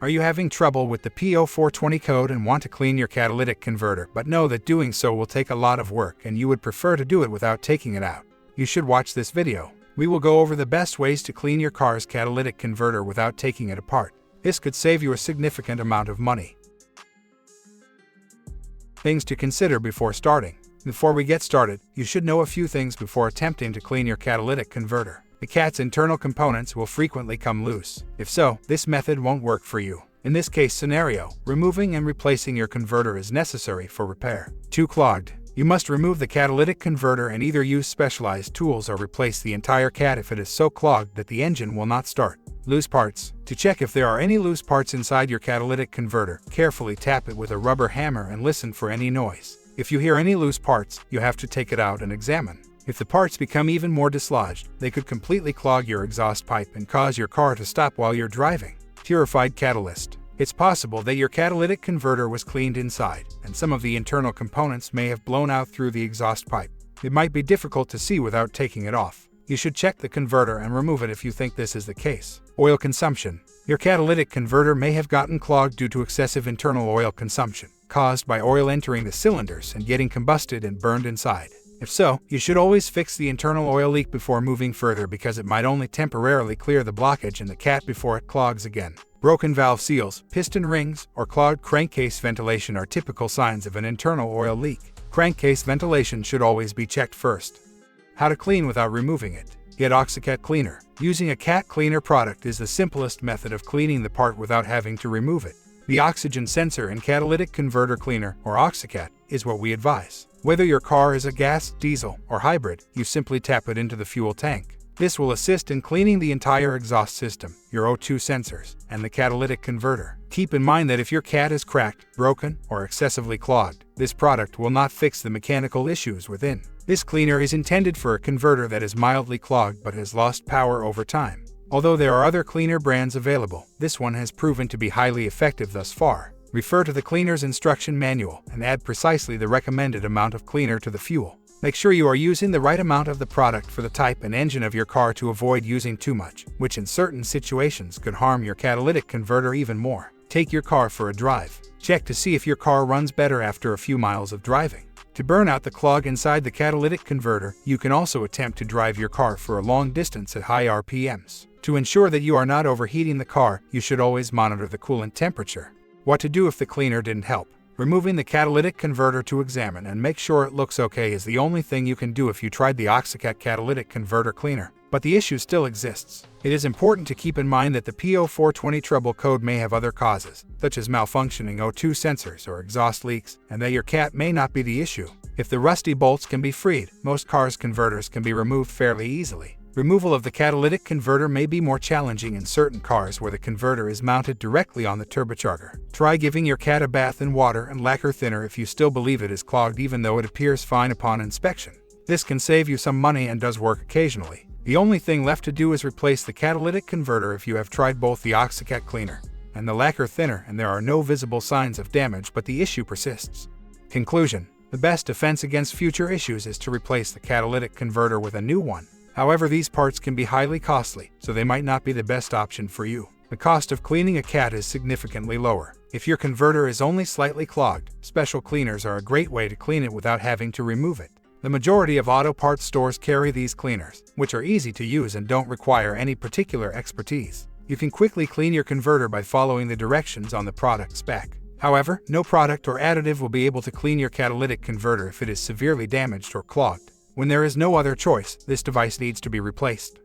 Are you having trouble with the P0420 code and want to clean your catalytic converter, but know that doing so will take a lot of work and you would prefer to do it without taking it out? You should watch this video. We will go over the best ways to clean your car's catalytic converter without taking it apart. This could save you a significant amount of money. Things to consider before starting. Before we get started, you should know a few things before attempting to clean your catalytic converter. The cat's internal components will frequently come loose. If so, this method won't work for you. In this case scenario, removing and replacing your converter is necessary for repair. Too clogged. You must remove the catalytic converter and either use specialized tools or replace the entire cat if it is so clogged that the engine will not start. Loose parts. To check if there are any loose parts inside your catalytic converter, carefully tap it with a rubber hammer and listen for any noise. If you hear any loose parts, you have to take it out and examine. If the parts become even more dislodged, they could completely clog your exhaust pipe and cause your car to stop while you're driving. Purified catalyst. It's possible that your catalytic converter was cleaned inside, and some of the internal components may have blown out through the exhaust pipe. It might be difficult to see without taking it off. You should check the converter and remove it if you think this is the case. Oil consumption. Your catalytic converter may have gotten clogged due to excessive internal oil consumption, caused by oil entering the cylinders and getting combusted and burned inside. If so, you should always fix the internal oil leak before moving further because it might only temporarily clear the blockage in the cat before it clogs again. Broken valve seals, piston rings, or clogged crankcase ventilation are typical signs of an internal oil leak. Crankcase ventilation should always be checked first. How to clean without removing it. Get OxyCat Cleaner. Using a cat cleaner product is the simplest method of cleaning the part without having to remove it. The oxygen sensor in catalytic converter cleaner, or OxyCat, is what we advise. Whether your car is a gas, diesel, or hybrid, you simply tap it into the fuel tank. This will assist in cleaning the entire exhaust system, your O2 sensors, and the catalytic converter. Keep in mind that if your cat is cracked, broken, or excessively clogged, this product will not fix the mechanical issues within. This cleaner is intended for a converter that is mildly clogged but has lost power over time. Although there are other cleaner brands available, this one has proven to be highly effective thus far. Refer to the cleaner's instruction manual and add precisely the recommended amount of cleaner to the fuel. Make sure you are using the right amount of the product for the type and engine of your car to avoid using too much, which in certain situations could harm your catalytic converter even more. Take your car for a drive. Check to see if your car runs better after a few miles of driving. To burn out the clog inside the catalytic converter, you can also attempt to drive your car for a long distance at high RPMs. To ensure that you are not overheating the car, you should always monitor the coolant temperature. What to do if the cleaner didn't help. Removing the catalytic converter to examine and make sure it looks okay is the only thing you can do if you tried the OxyCat catalytic converter cleaner, but the issue still exists. It is important to keep in mind that the P0420 trouble code may have other causes, such as malfunctioning O2 sensors or exhaust leaks, and that your cat may not be the issue. If the rusty bolts can be freed, most cars' converters can be removed fairly easily. Removal of the catalytic converter may be more challenging in certain cars where the converter is mounted directly on the turbocharger. Try giving your cat a bath in water and lacquer thinner if you still believe it is clogged even though it appears fine upon inspection. This can save you some money and does work occasionally. The only thing left to do is replace the catalytic converter if you have tried both the OxyCat cleaner and the lacquer thinner and there are no visible signs of damage but the issue persists. Conclusion. The best defense against future issues is to replace the catalytic converter with a new one. However, these parts can be highly costly, so they might not be the best option for you. The cost of cleaning a cat is significantly lower. If your converter is only slightly clogged, special cleaners are a great way to clean it without having to remove it. The majority of auto parts stores carry these cleaners, which are easy to use and don't require any particular expertise. You can quickly clean your converter by following the directions on the product spec. However, no product or additive will be able to clean your catalytic converter if it is severely damaged or clogged. When there is no other choice, this device needs to be replaced.